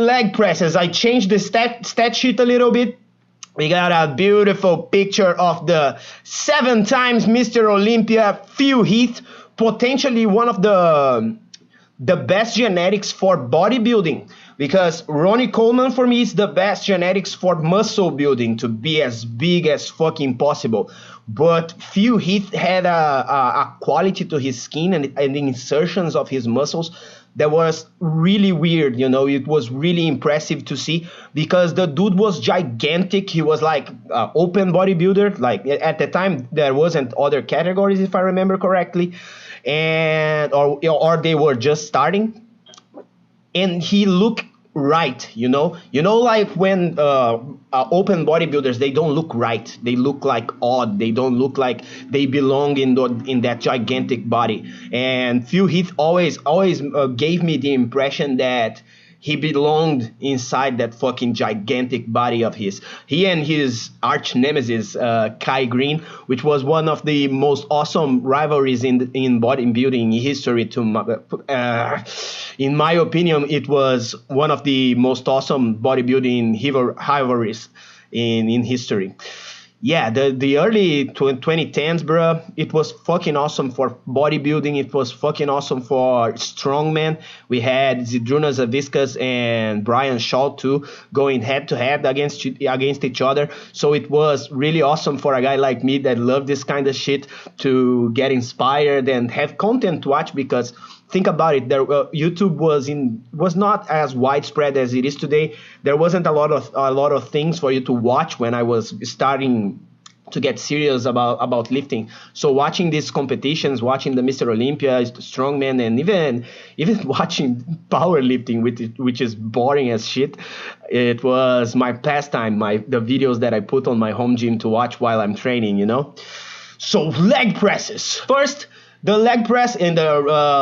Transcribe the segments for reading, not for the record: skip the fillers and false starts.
leg presses. I changed the stat sheet a little bit. We got a beautiful picture of the 7 times Mr. Olympia, Phil Heath, potentially one of the best genetics for bodybuilding, because Ronnie Coleman for me is the best genetics for muscle building, to be as big as fucking possible. But Phil Heath had a quality to his skin and the insertions of his muscles that was really weird, you know. It was really impressive to see, because the dude was gigantic. He was like open bodybuilder. Like at the time there wasn't other categories, if I remember correctly, and or they were just starting. And he looked right, you know, like when open bodybuilders, they don't look right, they look like odd, they don't look like they belong in that gigantic body. And Phil Heath always gave me the impression that he belonged inside that fucking gigantic body of his. He and his arch nemesis, Kai Green, which was one of the most awesome rivalries in bodybuilding history. In my opinion, it was one of the most awesome bodybuilding rivalries in history. Yeah, the early 2010s, bro, it was fucking awesome for bodybuilding. It was fucking awesome for strongman. We had Zydrunas Zaviskas and Brian Shaw too, going head to head against each other. So it was really awesome for a guy like me that loved this kind of shit to get inspired and have content to watch, because think about it, YouTube was not as widespread as it is today. There wasn't a lot of things for you to watch when I was starting to get serious about lifting. So watching these competitions, watching the Mr. Olympia, strongman, and even watching powerlifting, which is boring as shit, it was my pastime. The videos that I put on my home gym to watch while I'm training, you know. So leg presses first. The leg press in the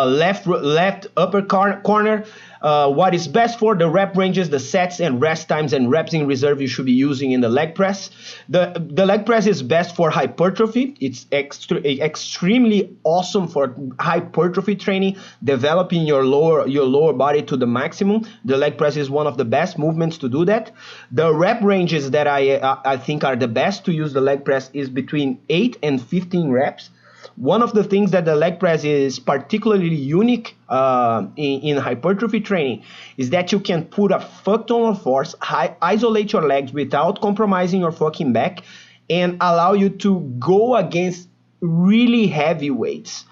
left upper corner, what is best for the rep ranges, the sets and rest times and reps in reserve you should be using in the leg press. The leg press is best for hypertrophy. It's extremely awesome for hypertrophy training, developing your lower body to the maximum. The leg press is one of the best movements to do that. The rep ranges that I think are the best to use the leg press is between 8 and 15 reps. One of the things that the leg press is particularly unique in hypertrophy training is that you can put a fuck ton of force, isolate your legs without compromising your fucking back, and allow you to go against really heavy weights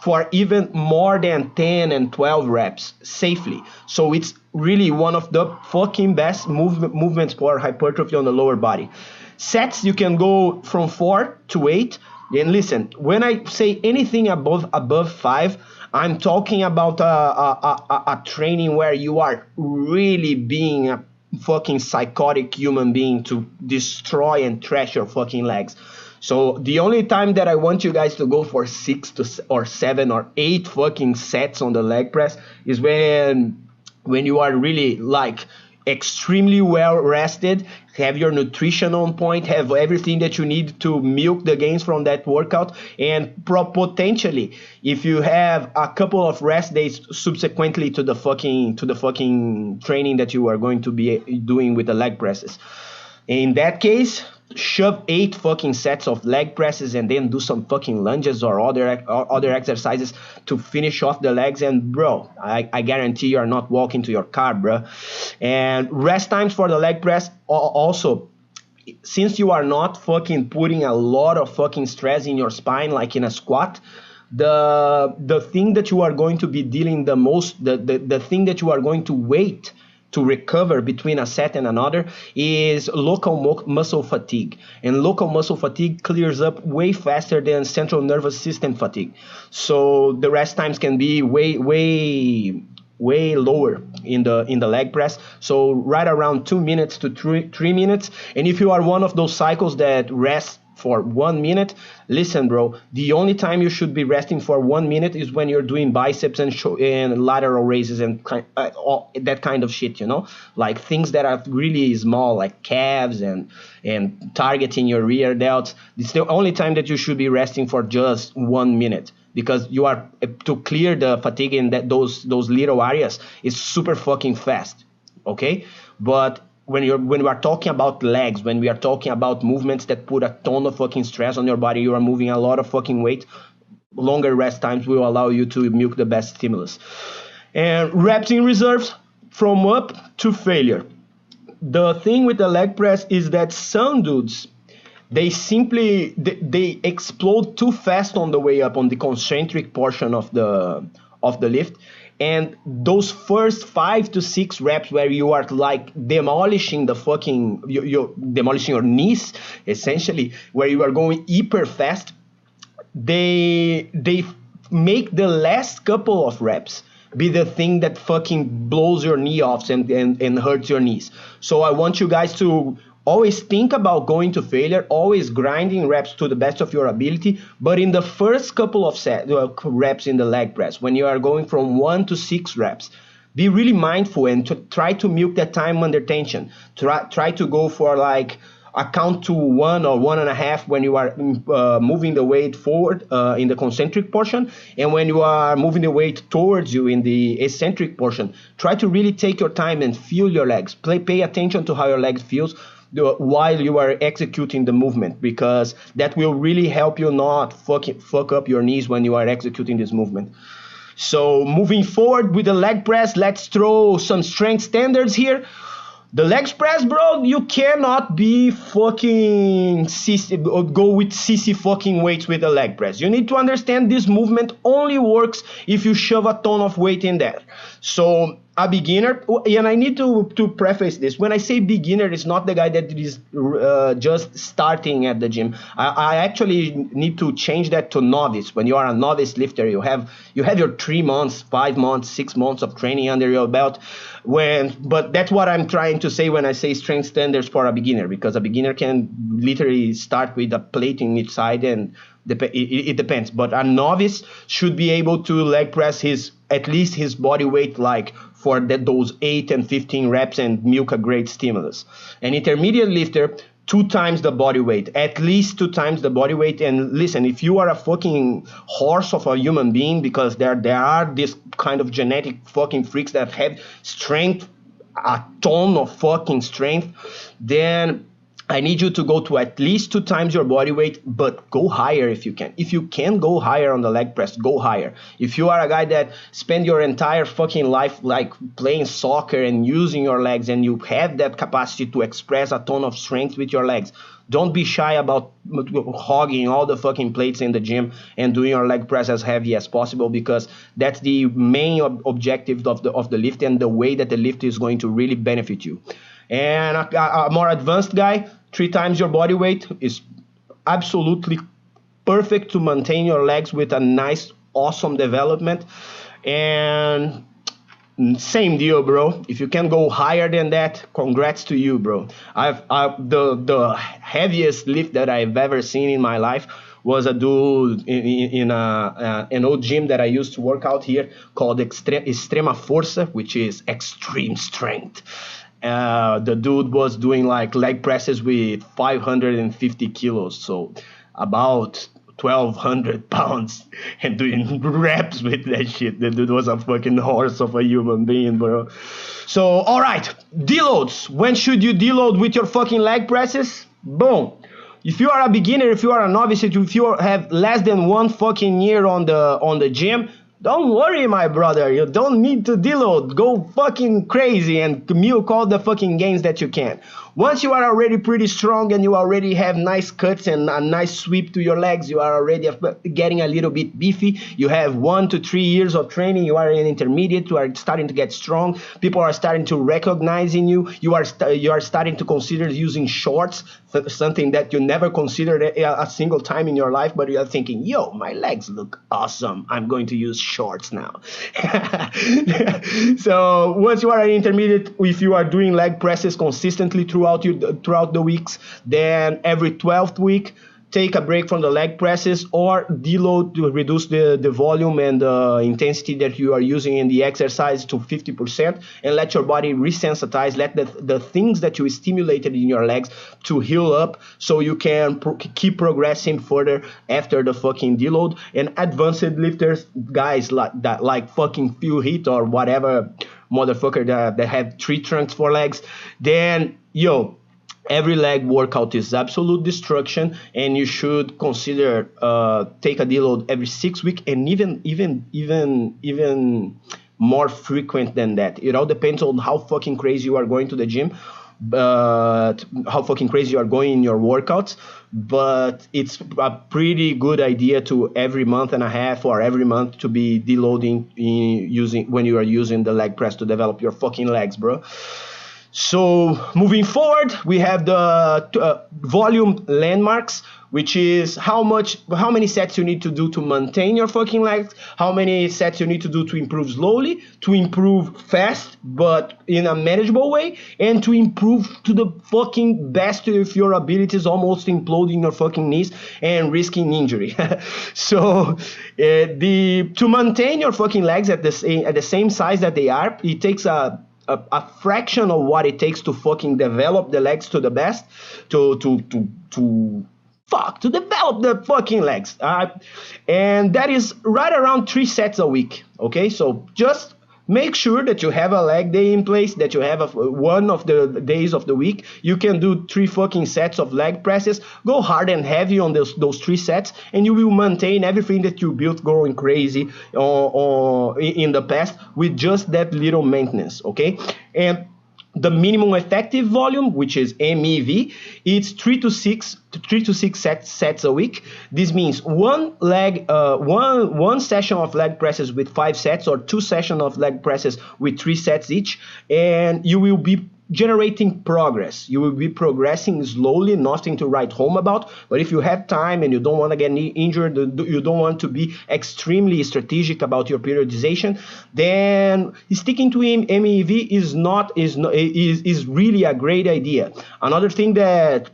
for even more than 10 and 12 reps safely. So it's really one of the fucking best movements for hypertrophy on the lower body. Sets, you can go from 4 to 8. And listen, when I say anything above 5, I'm talking about a training where you are really being a fucking psychotic human being to destroy and trash your fucking legs. So the only time that I want you guys to go for 6 or 7 or 8 fucking sets on the leg press is when you are really like extremely well rested, have your nutrition on point, have everything that you need to milk the gains from that workout, and potentially, if you have a couple of rest days subsequently to the fucking training that you are going to be doing with the leg presses. In that case, shove 8 fucking sets of leg presses and then do some fucking lunges or other exercises to finish off the legs. And bro, I guarantee you are not walking to your car, bro. And rest times for the leg press also, since you are not fucking putting a lot of fucking stress in your spine like in a squat, the thing that you are going to be dealing the most, the thing that you are going to wait to recover between a set and another is local muscle fatigue. And local muscle fatigue clears up way faster than central nervous system fatigue. So the rest times can be way lower in the leg press. So right around 2 minutes to 3 minutes. And if you are one of those cycles that rest for 1 minute, listen, bro, the only time you should be resting for 1 minute is when you're doing biceps and lateral raises and that kind of shit, you know, like things that are really small, like calves and targeting your rear delts. It's the only time that you should be resting for just 1 minute, because you are to clear the fatigue in those little areas is super fucking fast. okay? But when we are talking about legs, when we are talking about movements that put a ton of fucking stress on your body, you are moving a lot of fucking weight, longer rest times will allow you to milk the best stimulus. And reps in reserves, from up to failure. The thing with the leg press is that some dudes, they explode too fast on the way up, on the concentric portion of the lift, and those first 5 to 6 reps where you are like demolishing the fucking, you're demolishing your knees essentially, where you are going hyper fast, they make the last couple of reps be the thing that fucking blows your knee off and hurts your knees. So I want you guys to always think about going to failure, always grinding reps to the best of your ability. But in the first couple of reps in the leg press, when you are going from 1 to 6 reps, be really mindful and try to milk that time under tension. Try to go for like a count to 1 or 1.5 when you are moving the weight forward in the concentric portion, and when you are moving the weight towards you in the eccentric portion. Try to really take your time and feel your legs. Pay attention to how your legs feels while you are executing the movement, because that will really help you not fuck up your knees when you are executing this movement. So moving forward with the leg press, let's throw some strength standards here. The leg press, bro, you cannot be fucking go with CC fucking weights with the leg press. You need to understand this movement only works if you shove a ton of weight in there. So a beginner, and I need to preface this. When I say beginner, it's not the guy that is just starting at the gym. I actually need to change that to novice. When you are a novice lifter, you have your 3 months, 5 months, 6 months of training under your belt. But that's what I'm trying to say when I say strength standards for a beginner, because a beginner can literally start with a plate in each side, and it depends. But a novice should be able to leg press at least his body weight, like for those 8 and 15 reps, and milk a great stimulus. An intermediate lifter, 2 times the body weight, at least 2 times the body weight. And listen, if you are a fucking horse of a human being, because there are this kind of genetic fucking freaks that have strength, a ton of fucking strength, then I need you to go to at least 2 times your body weight, but go higher if you can. If you can go higher on the leg press, go higher. If you are a guy that spend your entire fucking life like playing soccer and using your legs, and you have that capacity to express a ton of strength with your legs, don't be shy about hogging all the fucking plates in the gym and doing your leg press as heavy as possible, because that's the main objective of the lift, and the way that the lift is going to really benefit you. And a more advanced guy, 3 times your body weight is absolutely perfect to maintain your legs with a nice, awesome development. And same deal, bro. If you can go higher than that, congrats to you, bro. The heaviest lift that I've ever seen in my life was a dude in an old gym that I used to work out here called Extrema Força, which is extreme strength. The dude was doing like leg presses with 550 kilos, so about 1,200 pounds, and doing reps with that shit. The dude was a fucking horse of a human being, bro. So, all right, deloads. When should you deload with your fucking leg presses? Boom. If you are a beginner, if you are a novice, if you have less than 1 fucking year on the gym, don't worry, my brother. You don't need to deload. Go fucking crazy and milk all the fucking gains that you can. Once you are already pretty strong and you already have nice cuts and a nice sweep to your legs, you are already getting a little bit beefy. You have 1 to 3 years of training. You are an intermediate. You are starting to get strong. People are starting to recognize in you. You are starting to consider using shorts, something that you never considered a single time in your life, but you are thinking, yo, my legs look awesome. I'm going to use shorts now. So once you are an intermediate, if you are doing leg presses consistently throughout the weeks, then every 12th week, take a break from the leg presses or deload to reduce the volume and the intensity that you are using in the exercise to 50%, and let your body resensitize, let the things that you stimulated in your legs to heal up, so you can keep progressing further after the fucking deload. And advanced lifters, guys like fucking Phil Heath or whatever motherfucker that have 3 trunks for legs, then yo, every leg workout is absolute destruction, and you should consider take a deload every 6 weeks, and even more frequent than that. It all depends on how fucking crazy you are going to the gym, but how fucking crazy you are going in your workouts. But it's a pretty good idea to every month and a half or every month to be deloading when you are using the leg press to develop your fucking legs, bro. So moving forward, we have the volume landmarks, which is how many sets you need to do to maintain your fucking legs, how many sets you need to do to improve slowly, to improve fast but in a manageable way, and to improve to the fucking best of your abilities, almost imploding your fucking knees and risking injury. So to maintain your fucking legs at the same size that they are, it takes a fraction of what it takes to fucking develop the legs to the best, to develop the fucking legs. And that is right around 3 sets a week. Okay, so just make sure that you have a leg day in place, that you have one of the days of the week. You can do 3 fucking sets of leg presses. Go hard and heavy on those 3 sets, and you will maintain everything that you built going crazy in the past with just that little maintenance, okay? And the minimum effective volume, which is MEV, it's 3 to 6 sets a week. This means one session of leg presses with 5 sets, or 2 sessions of leg presses with 3 sets each, and you will be generating progress. You will be progressing slowly, nothing to write home about. But if you have time and you don't want to get injured, you don't want to be extremely strategic about your periodization, then sticking to MEV is really a great idea. Another thing that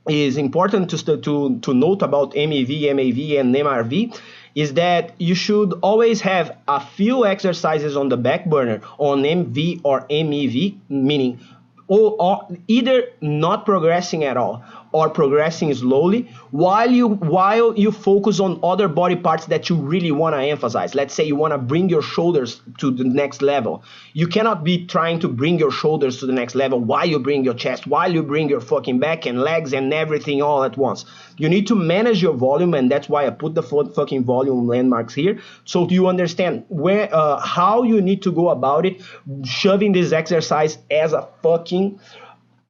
is important to note about MEV, MAV, and MRV is that you should always have a few exercises on the back burner on MV or MEV, meaning or either not progressing at all or progressing slowly while you focus on other body parts that you really want to emphasize. Let's say you want to bring your shoulders to the next level. You cannot be trying to bring your shoulders to the next level while you bring your chest, while you bring your fucking back and legs and everything all at once. You need to manage your volume, and that's why I put the fucking volume landmarks here, so you understand how you need to go about it, shoving this exercise as a fucking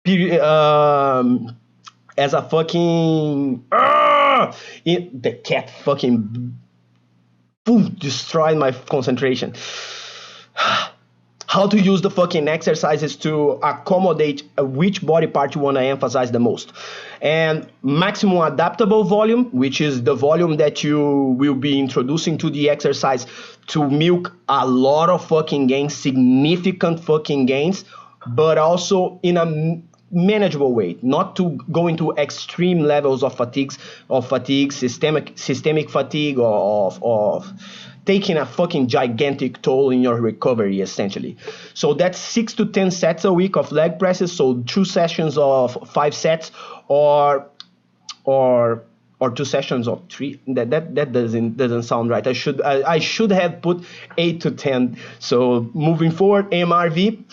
the cat fucking destroyed my concentration. How to use the fucking exercises to accommodate which body part you want to emphasize the most. And maximum adaptable volume, which is the volume that you will be introducing to the exercise to milk a lot of fucking gains, significant fucking gains, but also in a manageable way, not to go into extreme levels of fatigue, systemic fatigue, or of taking a fucking gigantic toll in your recovery, essentially. So that's 6 to 10 sets a week of leg presses. So 2 sessions of 5 sets, or 2 sessions of 3. That doesn't sound right. I should have put 8 to 10. So moving forward, MRV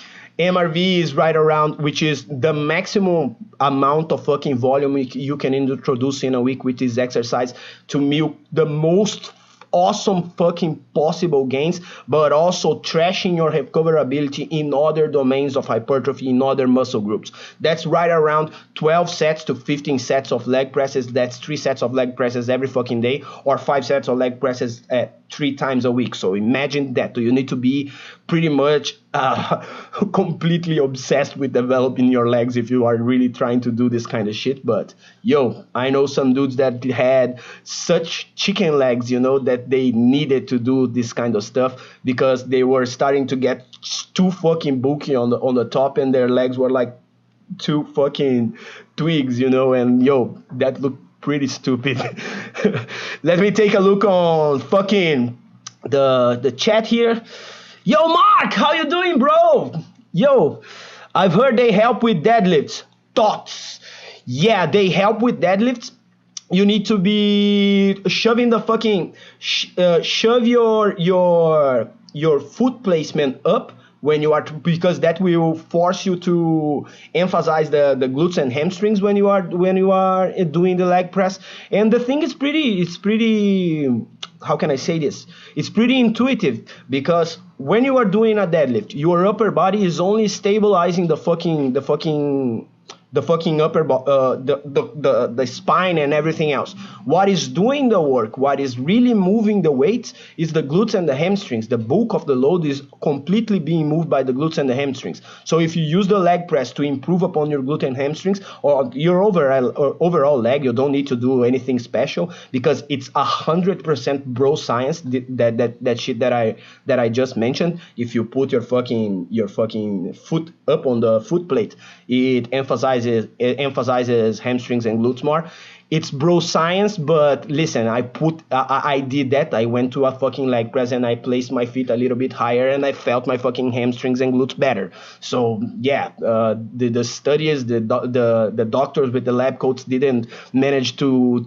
is right around, which is the maximum amount of fucking volume you can introduce in a week with this exercise to milk the most awesome fucking possible gains, but also trashing your recoverability in other domains of hypertrophy, in other muscle groups. That's right around 12 sets to 15 sets of leg presses. That's 3 sets of leg presses every fucking day, or 5 sets of leg presses 3 times a week. So imagine that. You need to be pretty much completely obsessed with developing your legs if you are really trying to do this kind of shit. But yo, I know some dudes that had such chicken legs, that they needed to do this kind of stuff because they were starting to get too fucking bulky on the top, and their legs were like 2 fucking twigs, and yo, that looked pretty stupid. Let me take a look on fucking the chat here. Yo, Mark, how you doing, bro? Yo, I've heard they help with deadlifts. Thoughts? Yeah, they help with deadlifts. You need to be shoving the fucking shove your foot placement up when you are, because that will force you to emphasize the glutes and hamstrings when you are doing the leg press. And the thing is pretty, how can I say this? It's pretty intuitive, because when you are doing a deadlift, your upper body is only stabilizing the fucking the spine and everything else. What is doing the work, what is really moving the weight, is the glutes and the hamstrings. The bulk of the load is completely being moved by the glutes and the hamstrings. So if you use the leg press to improve upon your glute and hamstrings, or your overall leg, you don't need to do anything special, because it's 100% bro science, that shit that I just mentioned. If you put your fucking foot up on the foot plate, it emphasizes hamstrings and glutes more. It's bro science, but listen, I did that. I went to a fucking leg press and I placed my feet a little bit higher, and I felt my fucking hamstrings and glutes better. So yeah, the studies, the doctors with the lab coats didn't manage to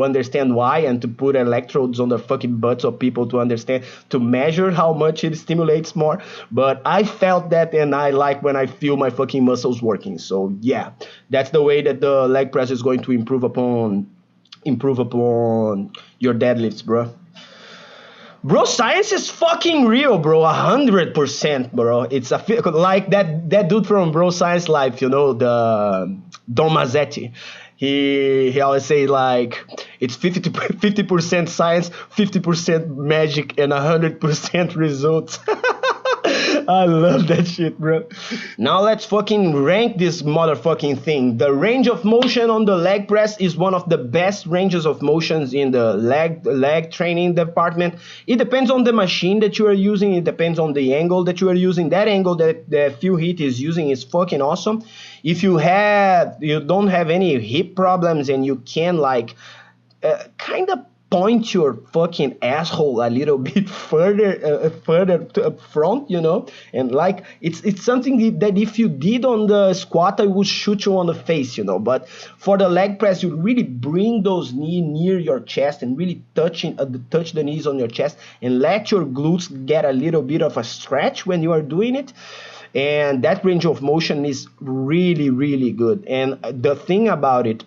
understand why, and to put electrodes on the fucking butts of people to understand, to measure how much it stimulates more. But I felt that, and I like when I feel my fucking muscles working. So yeah, that's the way that the leg press is going to improve upon your deadlifts, bro. Bro, science is fucking real, bro. 100%, bro. It's like that dude from Bro Science Life, the Don Mazzetti. He always say, like, it's 50% science, 50% magic, and 100% results. I love that shit, bro. Now let's fucking rank this motherfucking thing. The range of motion on the leg press is one of the best ranges of motions in the leg training department. It depends on the machine that you are using. It depends on the angle that you are using. That angle that Phil Heath is using is fucking awesome. If you don't have any hip problems, and you can like kind of point your fucking asshole a little bit further to up front, and like it's something that if you did on the squat, I would shoot you on the face, but for the leg press, you really bring those knees near your chest and really touch the knees on your chest, and let your glutes get a little bit of a stretch when you are doing it. And that range of motion is really, really good. And the thing about it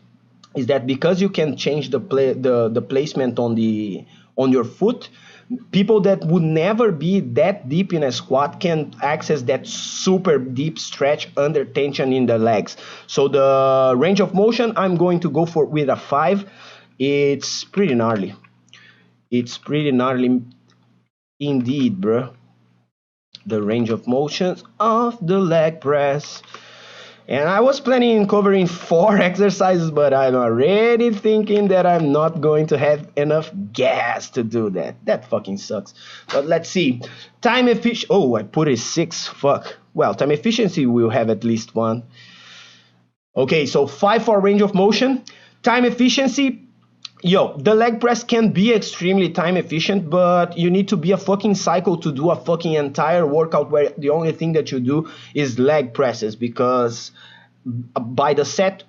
is that because you can change the placement on your foot, people that would never be that deep in a squat can access that super deep stretch under tension in the legs. So the range of motion, I'm going to go with a 5. It's pretty gnarly. It's pretty gnarly indeed, bro. The range of motions of the leg press. And I was planning on covering 4 exercises, but I'm already thinking that I'm not going to have enough gas to do that. That fucking sucks. But let's see. Time efficiency. Oh, I put it 6. Fuck. Well, time efficiency will have at least 1. Okay, so 5 for range of motion. Time efficiency. Yo, the leg press can be extremely time efficient, but you need to be a fucking psycho to do a fucking entire workout where the only thing that you do is leg presses, because by the set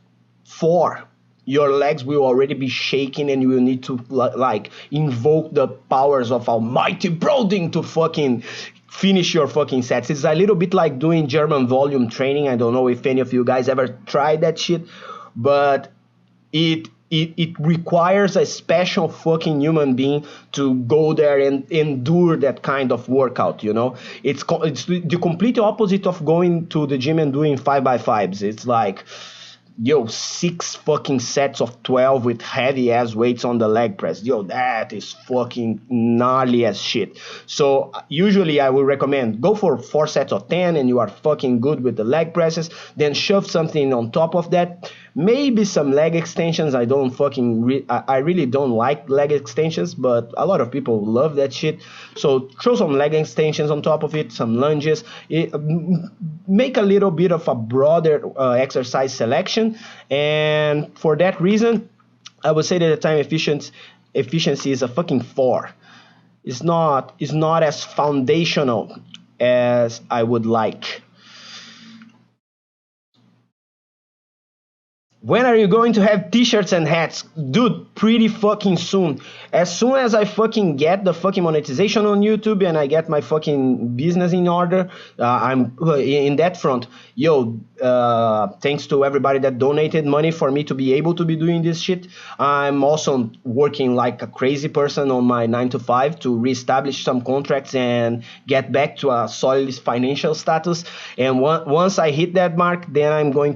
4, your legs will already be shaking, and you will need to like invoke the powers of almighty Broding to fucking finish your fucking sets. It's a little bit like doing German volume training. I don't know if any of you guys ever tried that shit, but it requires a special fucking human being to go there and endure that kind of workout, It's the complete opposite of going to the gym and doing 5x5s. It's like, 6 fucking sets of 12 with heavy ass weights on the leg press. That is fucking gnarly as shit. So usually I will recommend go for 4 sets of 10 and you are fucking good with the leg presses. Then shove something on top of that. Maybe some leg extensions. I really don't like leg extensions, but a lot of people love that shit. So throw some leg extensions on top of it, some lunges. Make a little bit of a broader exercise selection. And for that reason, I would say that the time efficiency is a fucking 4. It's not as foundational as I would like. When are you going to have t-shirts and hats? Dude, pretty fucking soon. As soon as I fucking get the fucking monetization on YouTube and I get my fucking business in order, I'm in that front. Yo, thanks to everybody that donated money for me to be able to be doing this shit. I'm also working like a crazy person on my 9 to 5 to reestablish some contracts and get back to a solid financial status. And once I hit that mark, then I'm going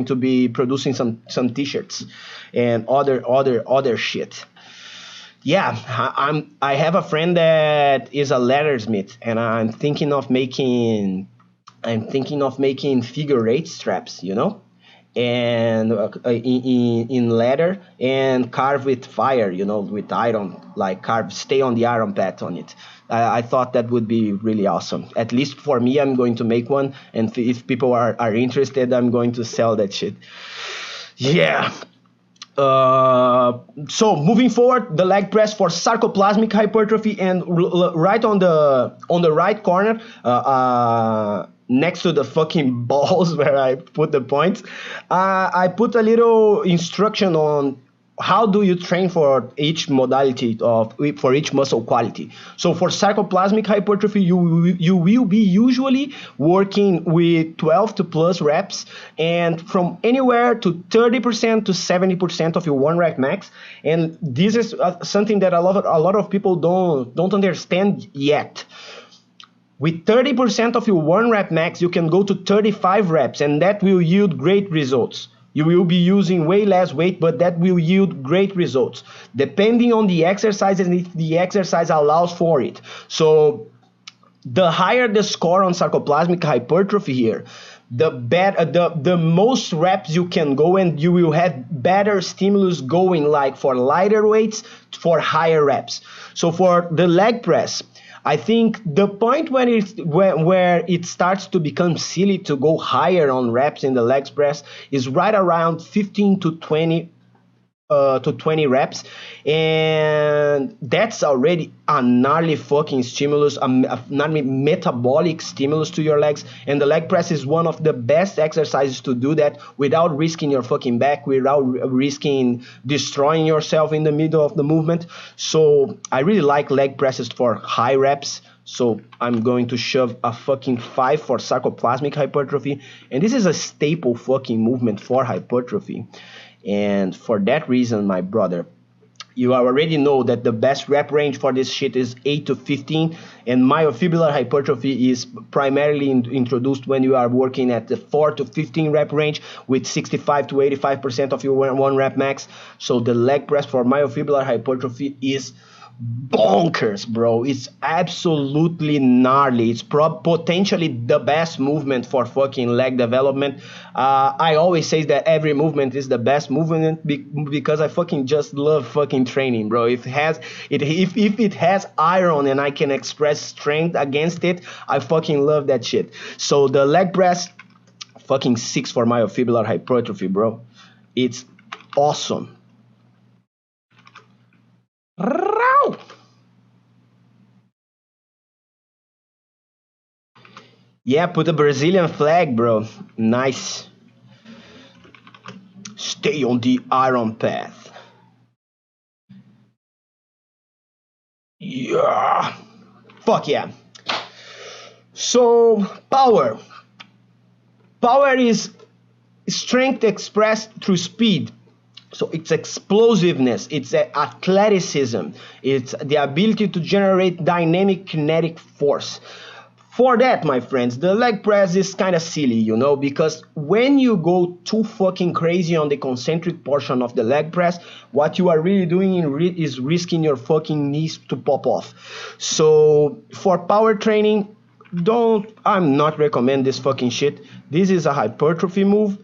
to be producing some t-shirts and other shit. Yeah, I have a friend that is a leathersmith, and I'm thinking of making figure eight straps, you know, and in leather and carve with fire, you know, with iron, like stay on the iron path on it. I thought that would be really awesome. At least for me, I'm going to make one, and if people are interested, I'm going to sell that shit. Yeah. So moving forward, the leg press for sarcoplasmic hypertrophy, and right on the right corner, next to the fucking balls where I put the points, I put a little instruction on how do you train for each modality for each muscle quality. So for sarcoplasmic hypertrophy, you will be usually working with 12 to plus reps, and from anywhere to 30% to 70% of your 1 rep max. And this is something that a lot of people don't understand yet. With 30% of your 1 rep max, you can go to 35 reps, and that will yield great results. You will be using way less weight, but that will yield great results, depending on the exercise and if the exercise allows for it. So the higher the score on sarcoplasmic hypertrophy here, the most reps you can go, and you will have better stimulus going, like for lighter weights, for higher reps. So for the leg press, I think the point where it starts to become silly to go higher on reps in the leg press is right around 15 to 20 reps, and that's already a gnarly fucking stimulus, a gnarly metabolic stimulus to your legs. And the leg press is one of the best exercises to do that without risking your fucking back, without risking destroying yourself in the middle of the movement. So I really like leg presses for high reps. So I'm going to shove a fucking 5 for sarcoplasmic hypertrophy, and this is a staple fucking movement for hypertrophy. And for that reason, my brother, you already know that the best rep range for this shit is 8 to 15, and myofibrillar hypertrophy is primarily introduced when you are working at the 4 to 15 rep range with 65 to 85% of your 1 rep max. So the leg press for myofibrillar hypertrophy is bonkers, bro. It's absolutely gnarly. It's potentially the best movement for fucking leg development. I always say that every movement is the best movement because I fucking just love fucking training, bro. If it has iron and I can express strength against it, I fucking love that shit. So the leg press, fucking 6 for myofibrillar hypertrophy, bro. It's awesome. Yeah, put a Brazilian flag, bro. Nice. Stay on the iron path. Yeah. Fuck yeah. So, power. Power is strength expressed through speed. So it's explosiveness, it's athleticism, it's the ability to generate dynamic kinetic force. For that, my friends, the leg press is kind of silly, you know, because when you go too fucking crazy on the concentric portion of the leg press, what you are really doing is risking your fucking knees to pop off. So for power training, I'm not recommend this fucking shit. This is a hypertrophy move,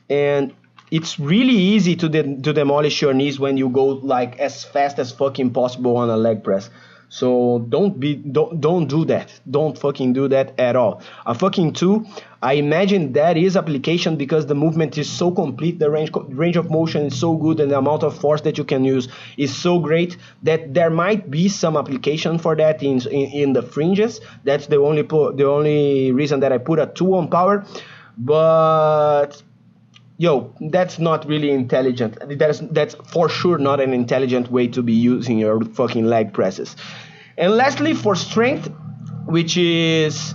and it's really easy to demolish your knees when you go like as fast as fucking possible on a leg press. So don't do that. Don't fucking do that at all. A fucking 2, I imagine that is application because the movement is so complete, the range of motion is so good, and the amount of force that you can use is so great that there might be some application for that in the fringes. That's the only reason that I put a 2 on power. But yo, that's not really intelligent. That's for sure not an intelligent way to be using your fucking leg presses. And lastly, for strength, which is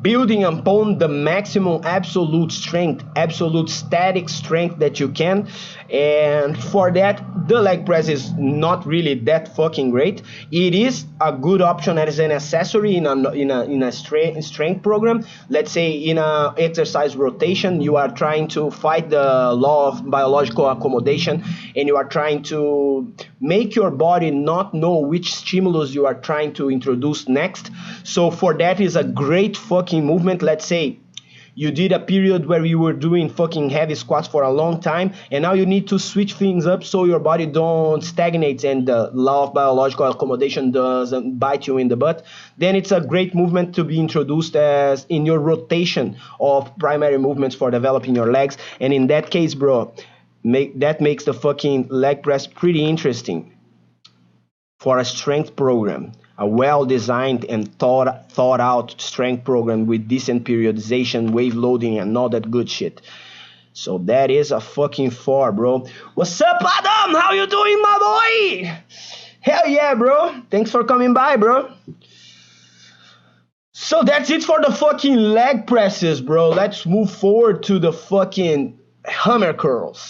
building upon the maximum absolute strength, absolute static strength that you can. And for that, the leg press is not really that fucking great. It is a good option as an accessory in a strength program. Let's say in a exercise rotation, you are trying to fight the law of biological accommodation, and you are trying to make your body not know which stimulus you are trying to introduce next. So for that is a great fucking movement. Let's say you did a period where you were doing fucking heavy squats for a long time, and now you need to switch things up so your body don't stagnate and the law of biological accommodation doesn't bite you in the butt. Then it's a great movement to be introduced as in your rotation of primary movements for developing your legs. And in that case, bro, that makes the fucking leg press pretty interesting for a strength program. A well-designed and thought out strength program with decent periodization, wave loading, and all that good shit. So that is a fucking 4, bro. What's up, Adam? How you doing, my boy? Hell yeah, bro. Thanks for coming by, bro. So that's it for the fucking leg presses, bro. Let's move forward to the fucking hammer curls.